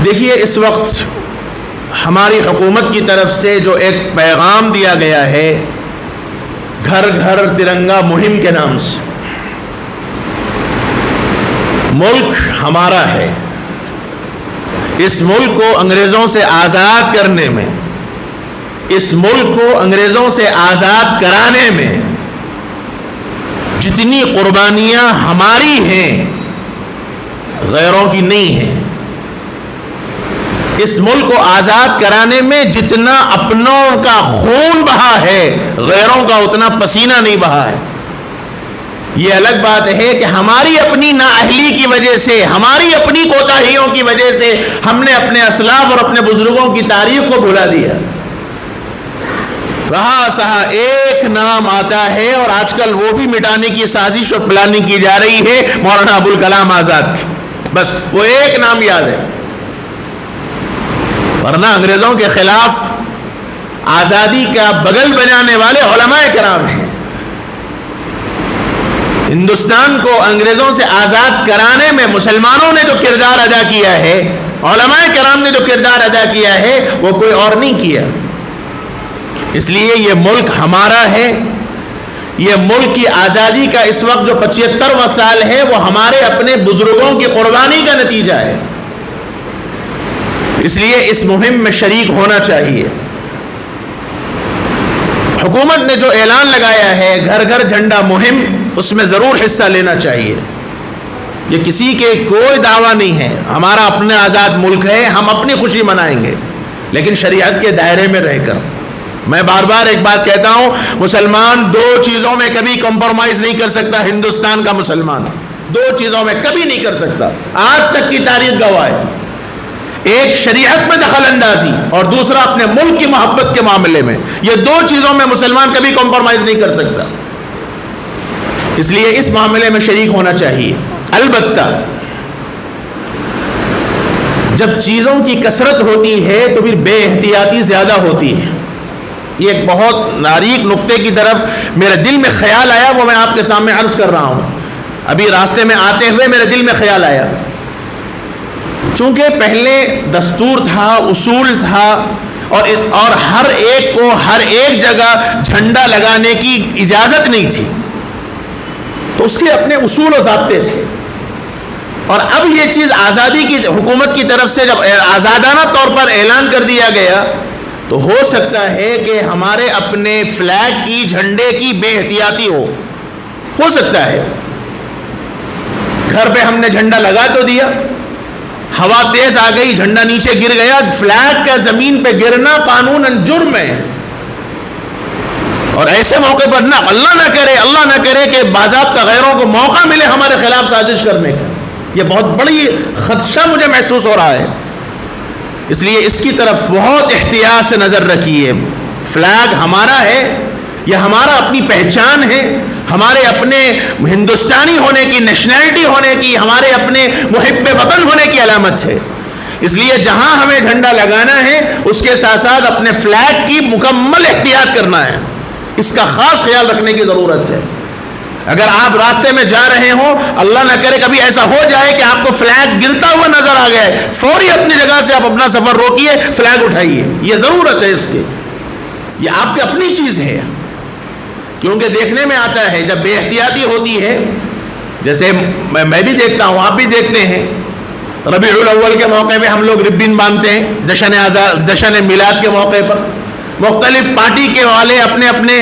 دیکھیے اس وقت ہماری حکومت کی طرف سے جو ایک پیغام دیا گیا ہے گھر گھر ترنگا مہم کے نام سے، ملک ہمارا ہے، اس ملک کو انگریزوں سے آزاد کرنے میں، اس ملک کو انگریزوں سے آزاد کرانے میں جتنی قربانیاں ہماری ہیں غیروں کی نہیں ہیں، اس ملک کو آزاد کرانے میں جتنا اپنوں کا خون بہا ہے غیروں کا اتنا پسینہ نہیں بہا ہے۔ یہ الگ بات ہے کہ ہماری اپنی نااہلی کی وجہ سے، ہماری اپنی کوتاہیوں کی وجہ سے ہم نے اپنے اسلاف اور اپنے بزرگوں کی تاریخ کو بھلا دیا۔ رہا سہا ایک نام آتا ہے اور آج کل وہ بھی مٹانے کی سازش اور پلاننگ کی جا رہی ہے، مولانا ابوالکلام آزاد کی، بس وہ ایک نام یاد ہے، ورنہ انگریزوں کے خلاف آزادی کا بغل بجانے والے علماء کرام ہیں۔ ہندوستان کو انگریزوں سے آزاد کرانے میں مسلمانوں نے جو کردار ادا کیا ہے، علماء کرام نے جو کردار ادا کیا ہے، وہ کوئی اور نہیں کیا۔ اس لیے یہ ملک ہمارا ہے، یہ ملک کی آزادی کا اس وقت جو 75واں سال ہے وہ ہمارے اپنے بزرگوں کی قربانی کا نتیجہ ہے، اس لیے اس مہم میں شریک ہونا چاہیے۔ حکومت نے جو اعلان لگایا ہے گھر گھر جھنڈا مہم، اس میں ضرور حصہ لینا چاہیے۔ یہ کسی کے کوئی دعویٰ نہیں ہے، ہمارا اپنا آزاد ملک ہے، ہم اپنی خوشی منائیں گے لیکن شریعت کے دائرے میں رہ کر۔ میں بار بار ایک بات کہتا ہوں، مسلمان دو چیزوں میں کبھی کمپرومائز نہیں کر سکتا۔ ہندوستان کا مسلمان دو چیزوں میں کبھی نہیں کر سکتا، آج تک کی تاریخ گواہ ہے۔ ایک شریعت میں دخل اندازی اور دوسرا اپنے ملک کی محبت کے معاملے میں، یہ دو چیزوں میں مسلمان کبھی کمپرومائز نہیں کر سکتا، اس لیے اس معاملے میں شریک ہونا چاہیے۔ البتہ جب چیزوں کی کثرت ہوتی ہے تو پھر بے احتیاطی زیادہ ہوتی ہے۔ یہ ایک بہت باریک نقطے کی طرف میرے دل میں خیال آیا، وہ میں آپ کے سامنے عرض کر رہا ہوں۔ ابھی راستے میں آتے ہوئے میرے دل میں خیال آیا، چونکہ پہلے دستور تھا، اصول تھا اور ہر ایک کو ہر ایک جگہ جھنڈا لگانے کی اجازت نہیں تھی، تو اس کے اپنے اصول و ضابطے تھے۔ اور اب یہ چیز آزادی کی حکومت کی طرف سے جب آزادانہ طور پر اعلان کر دیا گیا تو ہو سکتا ہے کہ ہمارے اپنے فلیگ کی، جھنڈے کی بے احتیاطی ہو سکتا ہے۔ گھر پہ ہم نے جھنڈا لگا تو دیا، ہوا تیز آ گئی، جھنڈا نیچے گر گیا، فلیگ کا زمین پہ گرنا قانوناً جرم ہے۔ اور ایسے موقع پر نہ اللہ نہ کرے کہ باضابطہ غیروں کو موقع ملے ہمارے خلاف سازش کرنے کا، یہ بہت بڑی خدشہ مجھے محسوس ہو رہا ہے۔ اس لیے اس کی طرف بہت احتیاط سے نظر رکھیے۔ فلیگ ہمارا ہے، یہ ہمارا اپنی پہچان ہے، ہمارے اپنے ہندوستانی ہونے کی، نیشنلٹی ہونے کی، ہمارے اپنے محب وطن ہونے کی علامت ہے۔ اس لیے جہاں ہمیں جھنڈا لگانا ہے اس کے ساتھ ساتھ اپنے فلیگ کی مکمل احتیاط کرنا ہے، اس کا خاص خیال رکھنے کی ضرورت ہے۔ اگر آپ راستے میں جا رہے ہوں، اللہ نہ کرے کبھی ایسا ہو جائے کہ آپ کو فلیگ گرتا ہوا نظر آ گیا، فوری اپنی جگہ سے آپ اپنا سفر روکیے، فلیگ اٹھائیے، یہ ضرورت ہے اس کی، یہ آپ کی اپنی چیز ہے۔ کیونکہ دیکھنے میں آتا ہے جب بے احتیاطی ہوتی ہے، جیسے میں بھی دیکھتا ہوں، آپ بھی دیکھتے ہیں، ربیع الاول کے موقع پہ ہم لوگ ربن باندھتے ہیں، جشن میلاد کے موقع پر مختلف پارٹی کے والے اپنے اپنے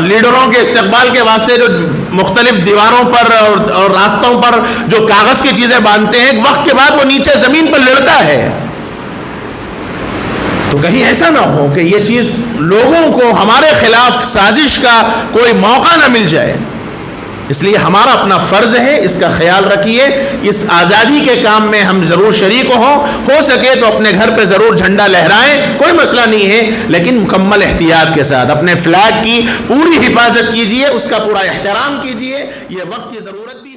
لیڈروں کے استقبال کے واسطے جو مختلف دیواروں پر اور راستوں پر جو کاغذ کی چیزیں باندھتے ہیں، ایک وقت کے بعد وہ نیچے زمین پر لڑتا ہے۔ تو کہیں ایسا نہ ہو کہ یہ چیز لوگوں کو ہمارے خلاف سازش کا کوئی موقع نہ مل جائے، اس لیے ہمارا اپنا فرض ہے، اس کا خیال رکھیے۔ اس آزادی کے کام میں ہم ضرور شریک ہو سکے تو اپنے گھر پہ ضرور جھنڈا لہرائیں، کوئی مسئلہ نہیں ہے، لیکن مکمل احتیاط کے ساتھ اپنے فلیگ کی پوری حفاظت کیجئے، اس کا پورا احترام کیجئے، یہ وقت کی ضرورت بھی